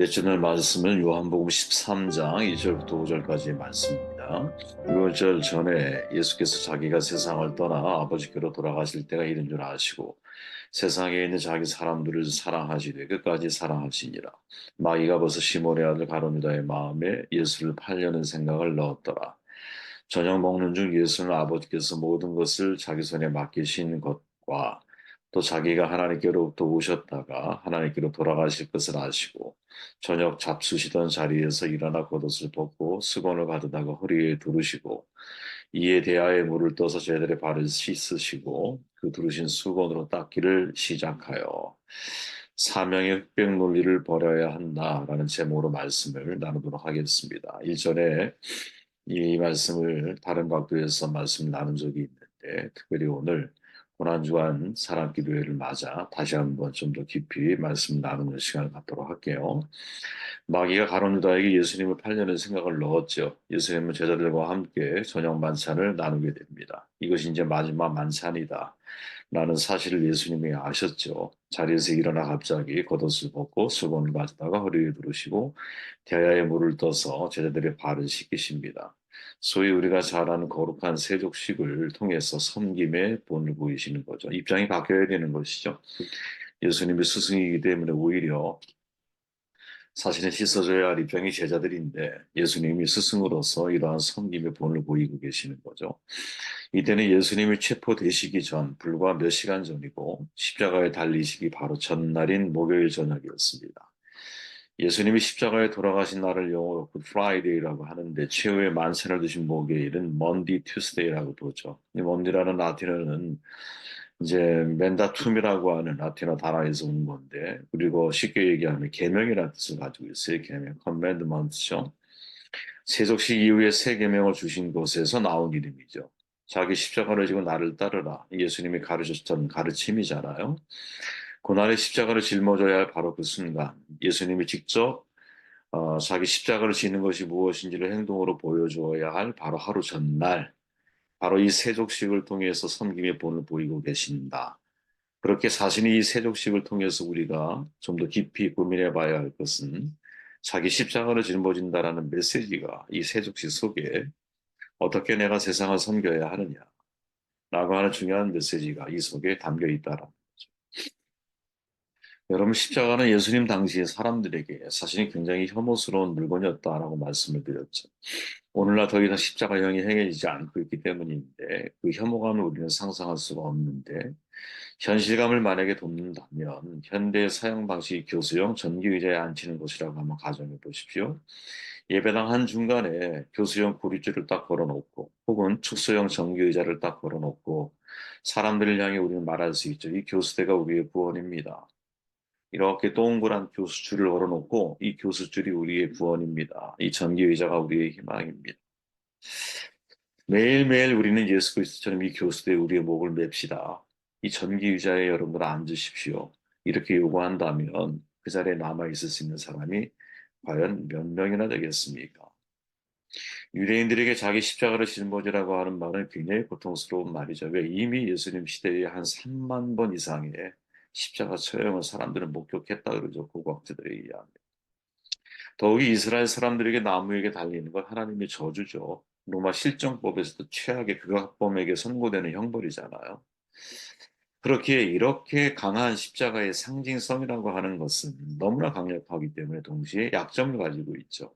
넷째 날 말씀은 요한복음 13장 2절부터 5절까지의 말씀입니다. 6절 전에 예수께서 자기가 세상을 떠나 아버지께로 돌아가실 때가 이른 줄 아시고 세상에 있는 자기 사람들을 사랑하시되 끝까지 사랑하시니라. 마귀가 벌써 시몬의 아들 가룟유다의 마음에 예수를 팔려는 생각을 넣었더라. 저녁 먹는 중 예수는 아버지께서 모든 것을 자기 손에 맡기신 것과 또 자기가 하나님께로부터 오셨다가 하나님께로 돌아가실 것을 아시고 저녁 잡수시던 자리에서 일어나 겉옷을 벗고 수건을 가져다가 허리에 두르시고 이에 대하여 물을 떠서 제들의 발을 씻으시고 그 두르신 수건으로 닦기를 시작하여 사명의 흑백 논리를 버려야 한다라는 제목으로 말씀을 나누도록 하겠습니다. 일전에 이 말씀을 다른 각도에서 말씀을 나눈 적이 있는데 특별히 오늘 고난주간 사랑기도회를 맞아 다시 한번 좀 더 깊이 말씀 나누는 시간을 갖도록 할게요. 마귀가 가룟 유다에게 예수님을 팔려는 생각을 넣었죠. 예수님은 제자들과 함께 저녁 만찬을 나누게 됩니다. 이것이 이제 마지막 만찬이다. 라는 사실을 예수님이 아셨죠. 자리에서 일어나 갑자기 겉옷을 벗고 수건을 가져다가 허리에 두르시고 대야에 물을 떠서 제자들의 발을 씻기십니다. 소위 우리가 잘 아는 거룩한 세족식을 통해서 섬김의 본을 보이시는 거죠. 입장이 바뀌어야 되는 것이죠. 예수님이 스승이기 때문에 오히려 사실은 씻어줘야 할 입장이 제자들인데 예수님이 스승으로서 이러한 섬김의 본을 보이고 계시는 거죠. 이때는 예수님이 체포되시기 전 불과 몇 시간 전이고 십자가에 달리시기 바로 전날인 목요일 저녁이었습니다. 예수님이 십자가에 돌아가신 날을 영어로 굿 프라이데이라고 하는데 최후의 만찬을 드신 목요일은 먼디 튜스데이라고 부르죠. 이 먼디라는 라틴어는 이제 맨다툼이라고 하는 라틴어 단어에서 온 건데 그리고 쉽게 얘기하면 계명이라는 뜻을 가지고 있어요. 계명, 커맨드먼트죠. 세속식 이후에 새 계명을 주신 곳에서 나온 이름이죠. 자기 십자가를 지고 나를 따르라. 예수님이 가르쳤던 가르침이잖아요. 고난의 십자가를 짊어져야 할 바로 그 순간 예수님이 직접 자기 십자가를 지는 것이 무엇인지를 행동으로 보여주어야 할 바로 하루 전날 바로 이 세족식을 통해서 섬김의 본을 보이고 계신다. 그렇게 자신이 이 세족식을 통해서 우리가 좀 더 깊이 고민해 봐야 할 것은 자기 십자가를 짊어진다라는 메시지가 이 세족식 속에 어떻게 내가 세상을 섬겨야 하느냐라고 하는 중요한 메시지가 이 속에 담겨 있다라는 거죠. 여러분 십자가는 예수님 당시의 사람들에게 사실은 굉장히 혐오스러운 물건이었다라고 말씀을 드렸죠. 오늘날 더 이상 십자가형이 행해지지 않고 있기 때문인데 그 혐오감을 우리는 상상할 수가 없는데 현실감을 만약에 돕는다면 현대 사용 방식 교수용 전기 의자에 앉히는 것이라고 한번 가정해 보십시오. 예배당 한 중간에 교수용 고리줄을 딱 걸어놓고 혹은 축소형 전기 의자를 딱 걸어놓고 사람들을 향해 우리는 말할 수 있죠. 이 교수대가 우리의 구원입니다. 이렇게 동그란 교수줄을 걸어놓고 이 교수줄이 우리의 구원입니다. 이 전기 의자가 우리의 희망입니다. 매일매일 우리는 예수 그리스도처럼 이 교수대에 우리의 목을 맵시다. 이 전기 의자에 여러분들 앉으십시오. 이렇게 요구한다면 그 자리에 남아 있을 수 있는 사람이 과연 몇 명이나 되겠습니까? 유대인들에게 자기 십자가를 짊어지라고 하는 말은 굉장히 고통스러운 말이죠. 왜 이미 예수님 시대에 한 3만 번 이상의 십자가 처형을 사람들은 목격했다 그러죠. 고고학자들에 의하면. 더욱이 이스라엘 사람들에게 나무에게 달리는 건 하나님의 저주죠. 로마 실정법에서도 최악의 극악범에게 선고되는 형벌이잖아요. 그렇게 이렇게 강한 십자가의 상징성이라고 하는 것은 너무나 강력하기 때문에 동시에 약점을 가지고 있죠.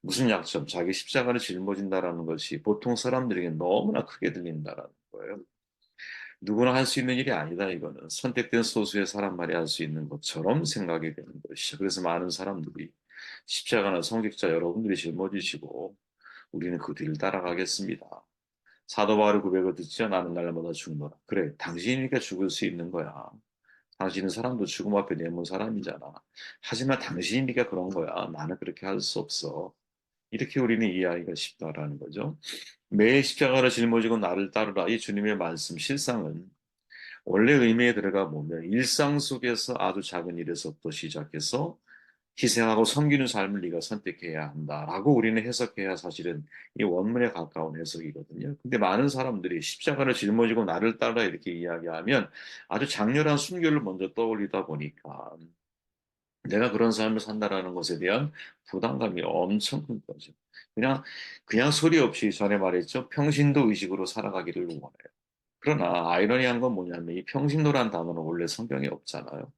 무슨 약점? 자기 십자가를 짊어진다라는 것이 보통 사람들에게 너무나 크게 들린다라는 거예요. 누구나 할 수 있는 일이 아니다, 이거는. 선택된 소수의 사람만이 할 수 있는 것처럼 생각이 되는 것이죠. 그래서 많은 사람들이 십자가는 성직자 여러분들이 짊어지시고 우리는 그 뒤를 따라가겠습니다. 사도 바울의 고백을 듣죠. 나는 날마다 죽노라. 그래, 당신이니까 죽을 수 있는 거야. 당신은 사람도 죽음 앞에 내몬 사람이잖아. 하지만 당신이니까 그런 거야. 나는 그렇게 할 수 없어. 이렇게 우리는 이해하기가 쉽다라는 거죠. 매일 십자가를 짊어지고 나를 따르라. 이 주님의 말씀 실상은 원래 의미에 들어가 보면 일상 속에서 아주 작은 일에서부터 시작해서 희생하고 섬기는 삶을 네가 선택해야 한다라고 우리는 해석해야 사실은 이 원문에 가까운 해석이거든요. 근데 많은 사람들이 십자가를 짊어지고 나를 따라 이렇게 이야기하면 아주 장렬한 순교를 먼저 떠올리다 보니까 내가 그런 삶을 산다라는 것에 대한 부담감이 엄청 큰 거죠. 그냥, 그냥 소리 없이 전에 말했죠. 평신도 의식으로 살아가기를 원해요. 그러나 아이러니한 건 뭐냐면 이 평신도란 단어는 원래 성경에 없잖아요.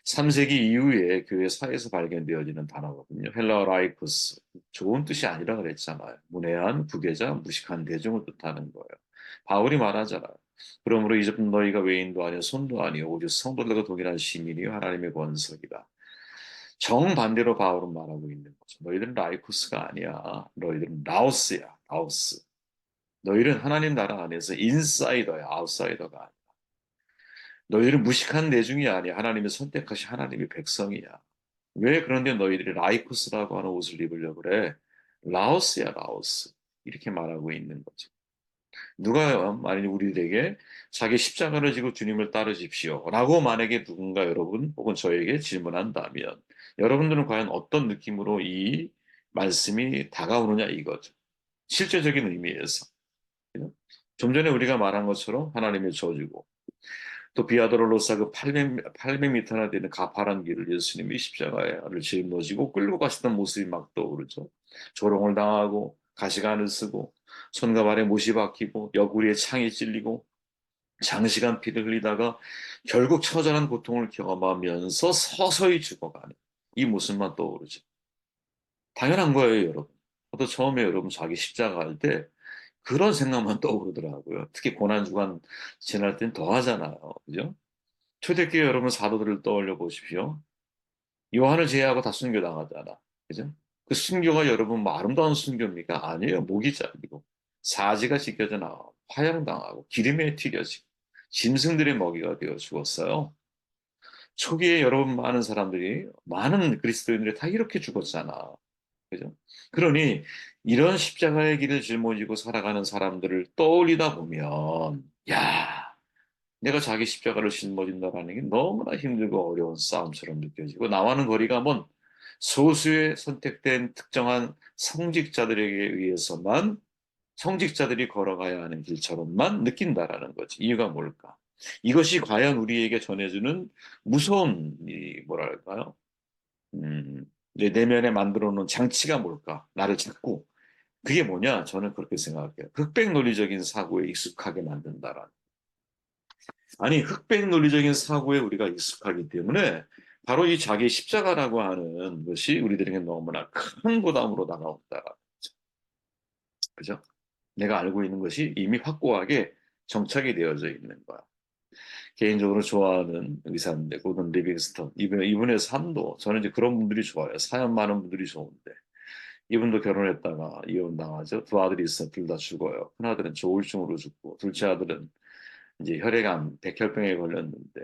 3세기 이후에 교회 사회에서 발견되어지는 단어거든요. 헬라어 라이코스. 좋은 뜻이 아니라 그랬잖아요. 문외한, 부계자, 무식한 대중을 뜻하는 거예요. 바울이 말하잖아요. 그러므로 이제 너희가 외인도 아니요 손도 아니요 오직 성도들과 동일한 시민이요 하나님의 권석이다. 정반대로 바울은 말하고 있는 거죠. 너희들은 라이코스가 아니야. 너희들은 라오스야. 라오스. 너희는 하나님 나라 안에서 인사이더야. 아웃사이더가 아니야. 너희들은 무식한 대중이 아니야. 하나님의 선택하신 하나님의 백성이야. 왜 그런데 너희들이 라이코스라고 하는 옷을 입으려고 그래? 라오스야, 라오스. 이렇게 말하고 있는 거죠. 누가 만약에 우리들에게 자기 십자가를 지고 주님을 따르십시오. 라고 만약에 누군가 여러분 혹은 저에게 질문한다면 여러분들은 과연 어떤 느낌으로 이 말씀이 다가오느냐 이거죠. 실제적인 의미에서. 좀 전에 우리가 말한 것처럼 하나님의 저주고 또 비아도로로사 그 800m나 되는 가파른 길을 예수님이 십자가를 짊어지고 끌고 가시던 모습이 막 떠오르죠. 조롱을 당하고 가시관을 쓰고 손과 발에 못이 박히고 옆구리에 창이 찔리고 장시간 피를 흘리다가 결국 처절한 고통을 경험하면서 서서히 죽어가는 이 모습만 떠오르죠. 당연한 거예요, 여러분. 저도 처음에 여러분 자기 십자가 할 때 그런 생각만 떠오르더라고요. 특히 고난주간 지날 땐 더 하잖아요. 그죠? 초대교회 여러분 사도들을 떠올려 보십시오. 요한을 제외하고 다 순교당하잖아. 그죠? 그 순교가 여러분 뭐 아름다운 순교입니까? 아니에요. 목이 잘리고 사지가 찢겨져 나와 화형당하고 기름에 튀겨지고 짐승들의 먹이가 되어 죽었어요. 초기에 여러분 많은 사람들이 많은 그리스도인들이 다 이렇게 죽었잖아. 그죠? 그러니 이런 십자가의 길을 짊어지고 살아가는 사람들을 떠올리다 보면 야 내가 자기 십자가를 짊어진다라는 게 너무나 힘들고 어려운 싸움처럼 느껴지고 나와는 거리가 먼 소수의 선택된 특정한 성직자들에게 의해서만 성직자들이 걸어가야 하는 길처럼만 느낀다라는 거지. 이유가 뭘까? 이것이 과연 우리에게 전해주는 무서운 이 뭐랄까요? 내 내면에 만들어 놓은 장치가 뭘까? 나를 잡고 그게 뭐냐? 저는 그렇게 생각해요. 흑백 논리적인 사고에 익숙하게 만든다라는. 아니, 흑백 논리적인 사고에 우리가 익숙하기 때문에 바로 이 자기 십자가라고 하는 것이 우리들에게 너무나 큰 부담으로 다가온다. 그죠? 내가 알고 있는 것이 이미 확고하게 정착이 되어져 있는 거야. 개인적으로 좋아하는 의사인데, 고든 리빙스턴. 이분의 삶도 저는 이제 그런 분들이 좋아요. 사연 많은 분들이 좋은데. 이분도 결혼했다가 이혼당하죠. 두 아들이 있어 둘 다 죽어요. 큰 아들은 조울증으로 죽고, 둘째 아들은 이제 혈액암, 백혈병에 걸렸는데,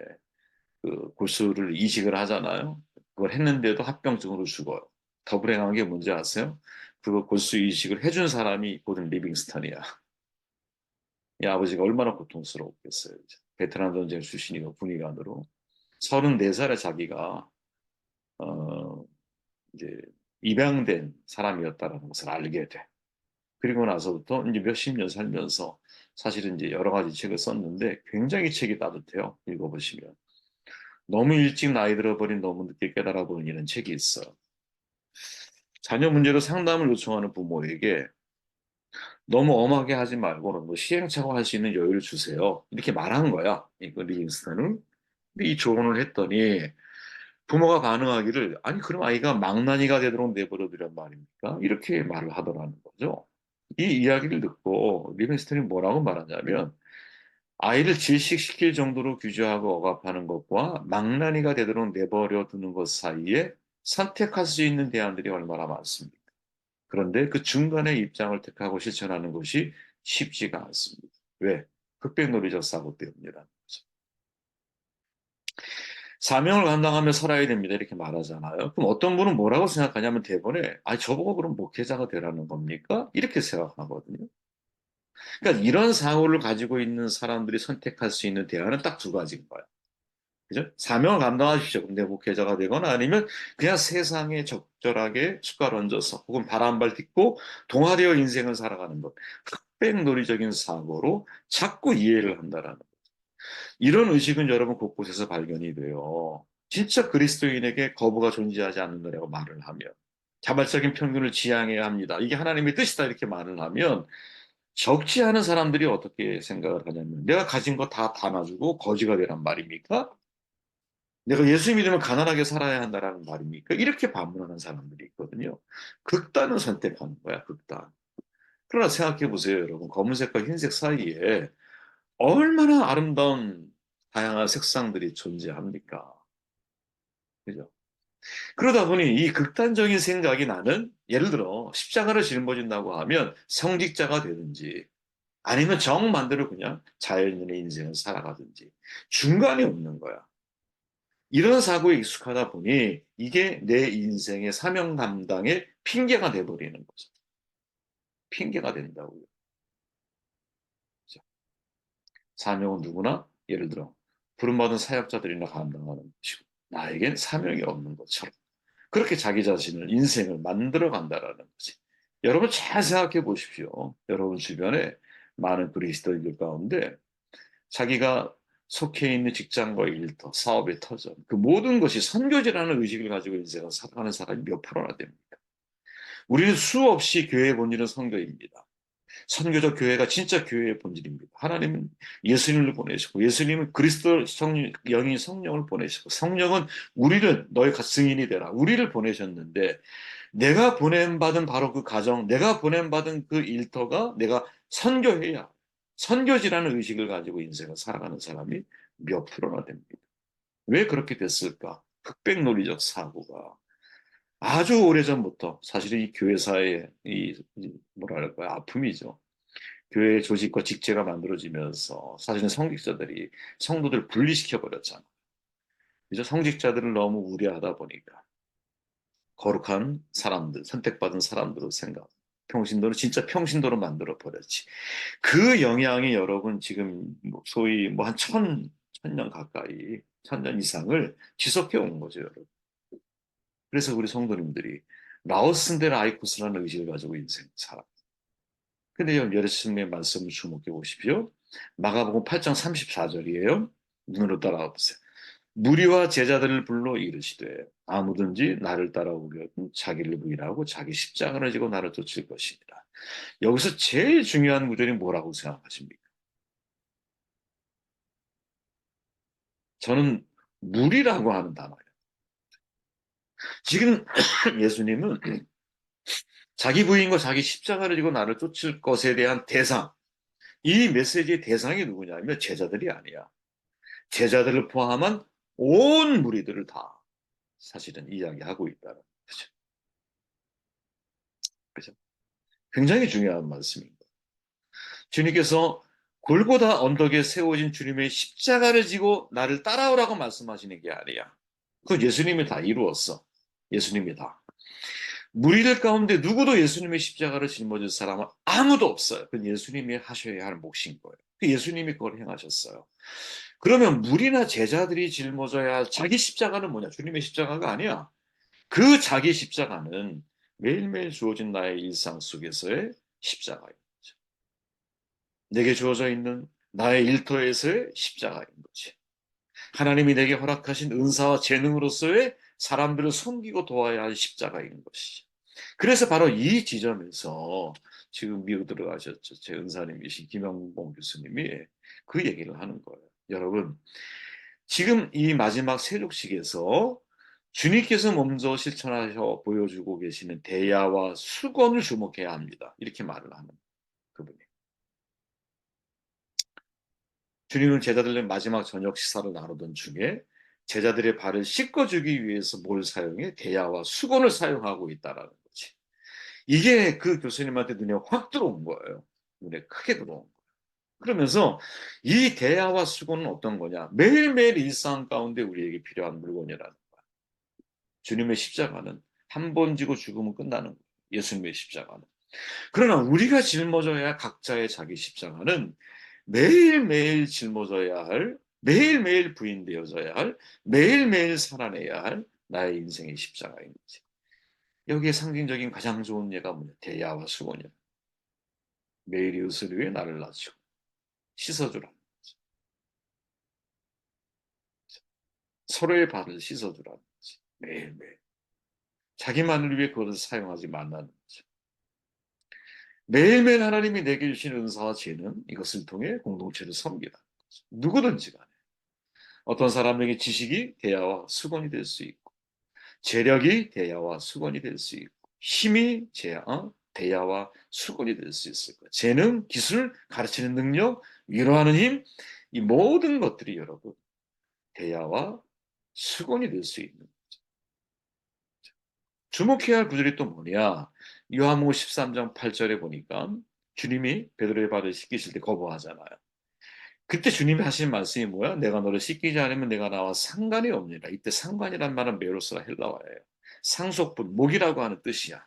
그 골수를 이식을 하잖아요. 그걸 했는데도 합병증으로 죽어요. 더 불행한 게 뭔지 아세요? 그거 골수 이식을 해준 사람이 고든 리빙스턴이야. 이 아버지가 얼마나 고통스러웠겠어요. 이제. 베트남 전쟁 출신이고 군의관으로 34살에 자기가 이제 입양된 사람이었다는 것을 알게 돼. 그리고 나서부터 이제 몇십 년 살면서 사실은 이제 여러 가지 책을 썼는데 굉장히 책이 따뜻해요. 읽어보시면. 너무 일찍 나이 들어버린 너무 늦게 깨달아 보는 이런 책이 있어. 자녀 문제로 상담을 요청하는 부모에게 너무 엄하게 하지 말고 뭐 시행착오 할 수 있는 여유를 주세요. 이렇게 말한 거야. 이거 리빙스턴은. 근데 이 조언을 했더니 부모가 반응하기를 아니 그럼 아이가 망나니가 되도록 내버려 두란 말입니까? 이렇게 말을 하더라는 거죠. 이 이야기를 듣고 리빙스턴이 뭐라고 말하냐면 아이를 질식시킬 정도로 규제하고 억압하는 것과 망나니가 되도록 내버려 두는 것 사이에 선택할 수 있는 대안들이 얼마나 많습니까? 그런데 그 중간의 입장을 택하고 실천하는 것이 쉽지가 않습니다. 왜? 흑백놀이적 사고 때문이라는 거죠. 사명을 감당하며 살아야 됩니다. 이렇게 말하잖아요. 그럼 어떤 분은 뭐라고 생각하냐면 대번에, 아, 저보고 그럼 목회자가 되라는 겁니까? 이렇게 생각하거든요. 그러니까 이런 사고를 가지고 있는 사람들이 선택할 수 있는 대안은 딱 두 가지인 거예요. 그죠? 사명을 감당하십시오. 근데 목회자가 되거나 아니면 그냥 세상에 적절하게 숟갈 얹어서 혹은 발 한 발 딛고 동화되어 인생을 살아가는 것. 흑백놀이적인 사고로 자꾸 이해를 한다라는 것. 이런 의식은 여러분 곳곳에서 발견이 돼요. 진짜 그리스도인에게 거부가 존재하지 않는다라고 말을 하면, 자발적인 평균을 지향해야 합니다, 이게 하나님의 뜻이다, 이렇게 말을 하면 적지 않은 사람들이 어떻게 생각을 하냐면, 내가 가진 거 다 놔주고 거지가 되란 말입니까? 내가 예수 믿으면 가난하게 살아야 한다라는 말입니까? 이렇게 반문하는 사람들이 있거든요. 극단을 선택하는 거야, 극단. 그러나 생각해 보세요, 여러분. 검은색과 흰색 사이에 얼마나 아름다운 다양한 색상들이 존재합니까? 그죠? 그러다 보니 이 극단적인 생각이, 나는 예를 들어 십자가를 짊어진다고 하면 성직자가 되든지, 아니면 정반대로 그냥 자연인의 인생을 살아가든지, 중간이 없는 거야. 이런 사고에 익숙하다 보니 이게 내 인생의 사명 감당의 핑계가 돼버리는 거죠. 핑계가 된다고요. 그죠? 사명은 누구나 예를 들어 부름받은 사역자들이나 감당하는 것이고, 나에겐 사명이 없는 것처럼 그렇게 자기 자신을, 인생을 만들어 간다라는 거지. 여러분 잘 생각해 보십시오. 여러분 주변에 많은 그리스도인들 가운데 자기가 속해 있는 직장과 일터, 사업의 터전, 그 모든 것이 선교지라는 의식을 가지고 인생을 살아가는 사람이 몇 프로나 됩니까? 우리는 수없이 교회의 본질은 선교입니다. 선교적 교회가 진짜 교회의 본질입니다. 하나님은 예수님을 보내시고, 예수님은 그리스도 영인 성령을 보내시고, 성령은 우리를 너의 증인이 되라, 우리를 보내셨는데, 내가 보냄받은 바로 그 가정, 내가 보냄받은 그 일터가 내가 선교해야, 선교지라는 의식을 가지고 인생을 살아가는 사람이 몇 프로나 됩니다. 왜 그렇게 됐을까? 흑백 논리적 사고가 아주 오래전부터 사실은 이 교회사의 뭐랄까요, 아픔이죠. 교회 조직과 직제가 만들어지면서 사실은 성직자들이 성도들을 분리시켜 버렸잖아요. 그래서 성직자들을 너무 우려하다 보니까 거룩한 사람들, 선택받은 사람들로 생각, 평신도를 진짜 평신도로 만들어 버렸지. 그 영향이 여러분 지금 소위 뭐 한 천년 가까이, 천년 이상을 지속해 온 거죠, 여러분. 그래서 우리 성도님들이 라오스인데 아이코스라는 의식을 가지고 인생 살아. 근데 예수님의 말씀을 주목해 보십시오. 마가복음 8장 34절이에요. 눈으로 따라와 보세요. 무리와 제자들을 불러 이르시되 아무든지 나를 따라오려면 자기를 부인하고 자기 십자가를 지고 나를 쫓을 것이니라. 여기서 제일 중요한 구절이 뭐라고 생각하십니까? 저는 무리라고 하는 단어예요. 지금 예수님은 자기 부인과 자기 십자가를 지고 나를 쫓을 것에 대한 대상, 이 메시지의 대상이 누구냐면 제자들이 아니야. 제자들을 포함한 온 무리들을 다 사실은 이야기하고 있다는 거죠. 그죠? 굉장히 중요한 말씀입니다. 주님께서 골고다 언덕에 세워진 주님의 십자가를 지고 나를 따라오라고 말씀하시는 게 아니야. 그건 예수님이 다 이루었어. 예수님이 다. 무리들 가운데 누구도 예수님의 십자가를 짊어질 사람은 아무도 없어요. 그건 예수님이 하셔야 할 몫인 거예요. 그 예수님이 그걸 행하셨어요. 그러면 무리나 제자들이 짊어져야 할 자기 십자가는 뭐냐? 주님의 십자가가 아니야. 그 자기 십자가는 매일매일 주어진 나의 일상 속에서의 십자가인 거죠. 내게 주어져 있는 나의 일터에서의 십자가인 거지. 하나님이 내게 허락하신 은사와 재능으로서의 사람들을 섬기고 도와야 할 십자가인 것이지. 그래서 바로 이 지점에서 지금 미국 들어가셨죠. 제 은사님이신 김영봉 교수님이 그 얘기를 하는 거예요. 여러분, 지금 이 마지막 세족식에서 주님께서 먼저 실천하셔 보여주고 계시는 대야와 수건을 주목해야 합니다. 이렇게 말을 하는 그분이. 주님은 제자들의 마지막 저녁 식사를 나누던 중에 제자들의 발을 씻어주기 위해서 뭘 사용해? 대야와 수건을 사용하고 있다라는 거지. 이게 그 교수님한테 눈에 확 들어온 거예요. 눈에 크게 들어온 거예요. 그러면서 이 대야와 수건은 어떤 거냐? 매일매일 일상 가운데 우리에게 필요한 물건이라는 거야. 주님의 십자가는 한 번 지고 죽으면 끝나는 거예요. 예수님의 십자가는. 그러나 우리가 짊어져야 할 각자의 자기 십자가는 매일매일 짊어져야 할, 매일매일 부인되어져야 할, 매일매일 살아내야 할 나의 인생의 십자가인 거지. 여기에 상징적인 가장 좋은 예가 뭐냐? 대야와 수건이야. 매일 이웃을 위해 나를 낮추고 씻어주라. 서로의 발을 씻어주라는 거지. 매일매일. 자기만을 위해 그것을 사용하지 말라는 거죠. 매일매일 하나님이 내게 주신 은사와 재능, 이것을 통해 공동체를 섬기라는 거죠. 누구든지 간에. 어떤 사람에게 지식이 대야와 수건이 될 수 있고, 재력이 대야와 수건이 될 수 있고, 힘이 대야와 수건이 될 수 있을 거예요. 재능, 기술, 가르치는 능력, 위로하는 힘, 이 모든 것들이 여러분 대야와 수건이 될 수 있는 거죠. 주목해야 할 구절이 또 뭐냐? 요한복음 13장 8절에 보니까 주님이 베드로의 발을 씻기실 때 거부하잖아요. 그때 주님이 하신 말씀이 뭐야? 내가 너를 씻기지 않으면 내가 나와 상관이 없느니라. 이때 상관이란 말은 메로스라 헬라어예요. 상속분, 목이라고 하는 뜻이야.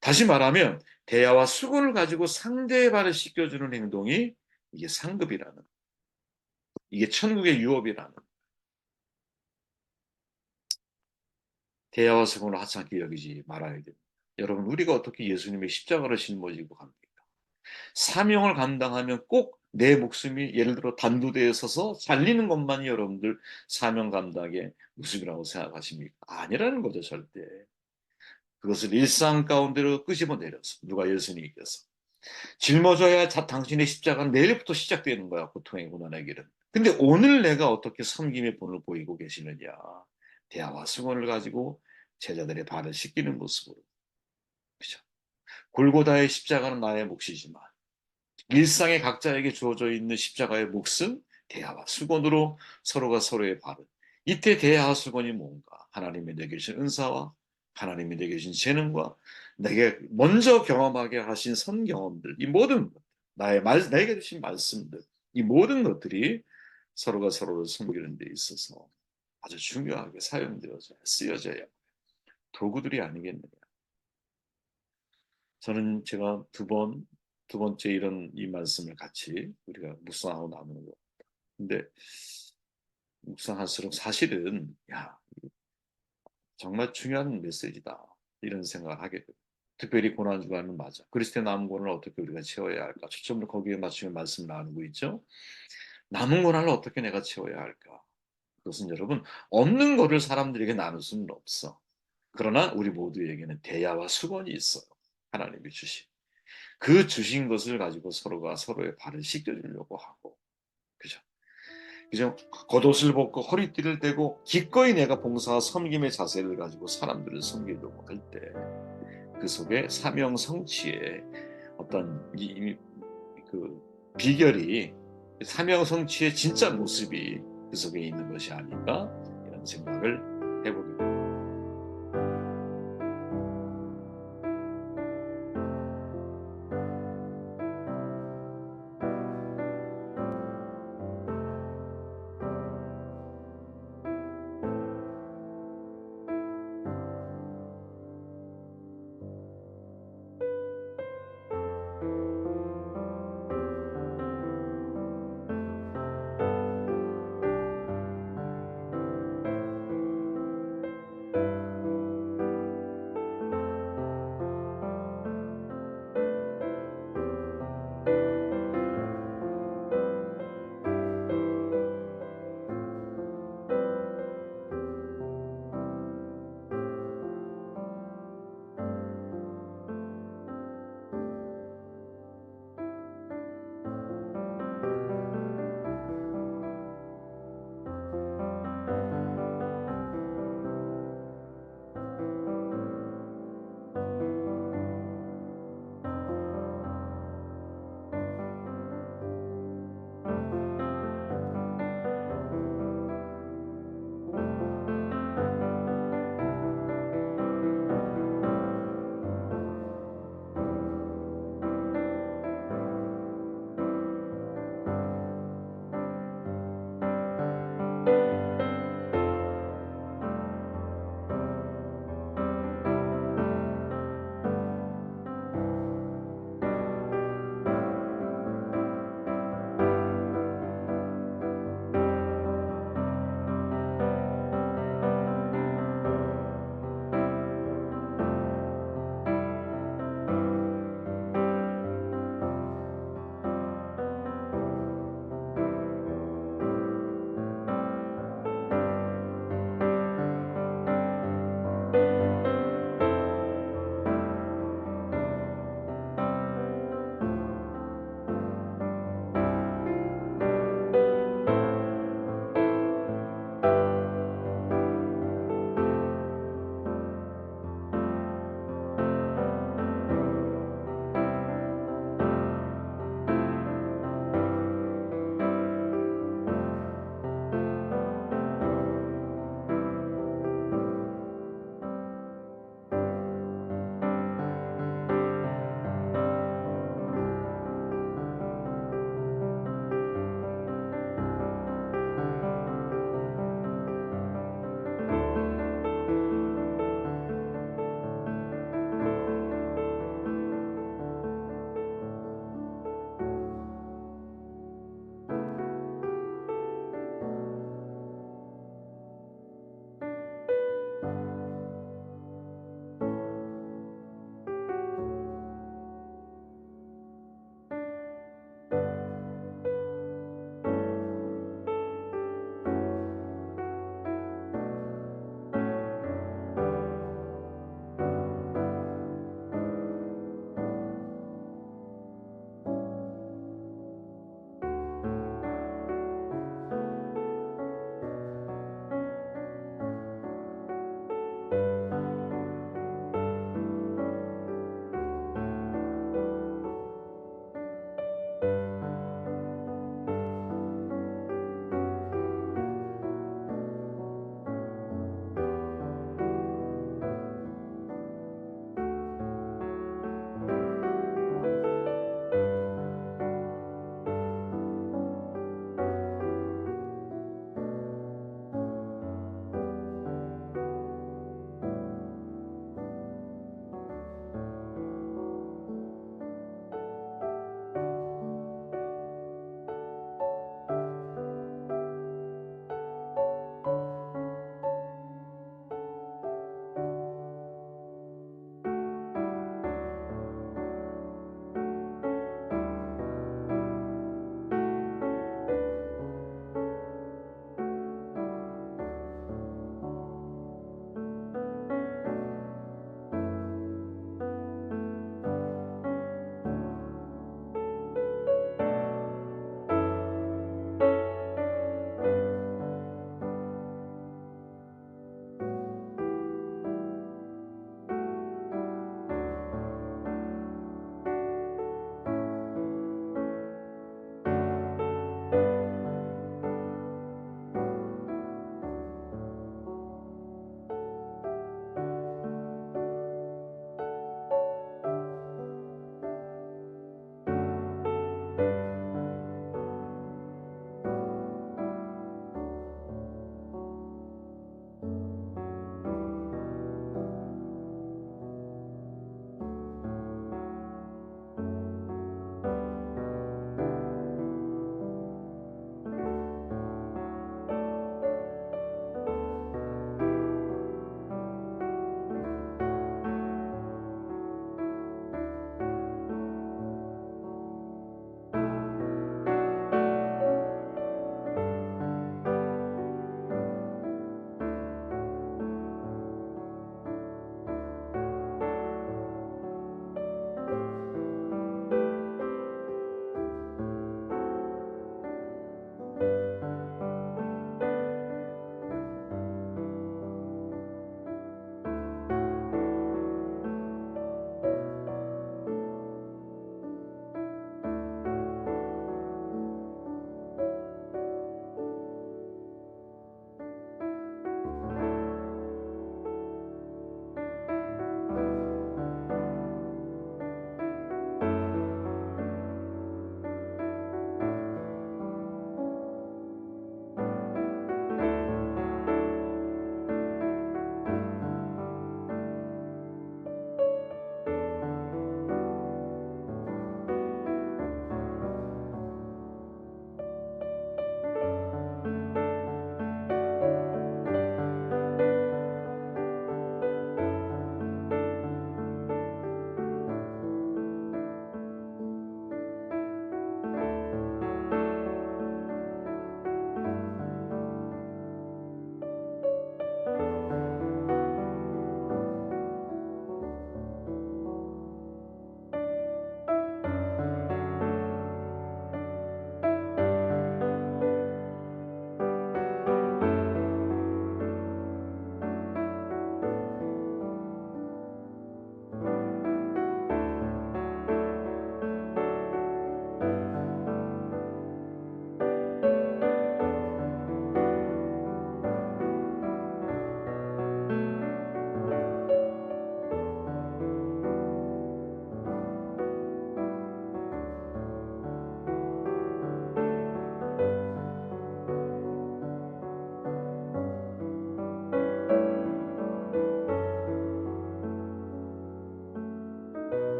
다시 말하면 대야와 수건을 가지고 상대의 발을 씻겨주는 행동이 이게 상급이라는, 이게 천국의 유업이라는, 대야와 수건을 하찮게 여기지 말아야 됩니다. 여러분, 우리가 어떻게 예수님의 십자가를 짊어지고 갑니까? 사명을 감당하면 꼭 내 목숨이 예를 들어 단두대에 서서 잘리는 것만이 여러분들 사명 감당의 모습이라고 생각하십니까? 아니라는 거죠, 절대. 그것을 일상 가운데로 끄집어내려서 누가 예수님께서 짊어져야 당신의 십자가는 내일부터 시작되는 거야, 고통의 고난의 길은. 근데 오늘 내가 어떻게 섬김의 본을 보이고 계시느냐? 대화와 수건을 가지고 제자들의 발을 씻기는 모습으로. 그죠? 골고다의 십자가는 나의 몫이지만 일상에 각자에게 주어져 있는 십자가의 몫은 대화와 수건으로 서로가 서로의 발을. 이때 대화와 수건이 뭔가? 하나님이 내게 주신 은사와 하나님이 내게 주신 재능과 내게 먼저 경험하게 하신 선 경험들, 이 모든 것, 내게 주신 말씀들, 이 모든 것들이 서로가 서로를 섬기는 데 있어서 아주 중요하게 사용되어져 쓰여져야 도구들이 아니겠느냐. 저는 제가 두 번째 이런 이 말씀을 같이 우리가 묵상하고 나누는 거. 근데 묵상할수록 사실은 야, 정말 중요한 메시지다 이런 생각을 하게 돼요. 특별히 고난 주간은 맞아. 그리스도의 남은 고난을 어떻게 우리가 채워야 할까? 초점을 거기에 맞추며 말씀 나누고 있죠. 남은 고난을 어떻게 내가 채워야 할까? 그것은 여러분 없는 것을 사람들에게 나눌 수는 없어. 그러나 우리 모두에게는 대야와 수건이 있어요. 하나님이 주신. 그 주신 것을 가지고 서로가 서로의 발을 씻겨주려고 하고, 그죠? 그죠? 겉옷을 벗고 허리띠를 떼고 기꺼이 내가 봉사와 섬김의 자세를 가지고 사람들을 섬기려고 할 때, 그 속에 사명 성취의 어떤 그 비결이, 사명 성취의 진짜 모습이 그 속에 있는 것이 아닌가 이런 생각을 해보게 됩니다.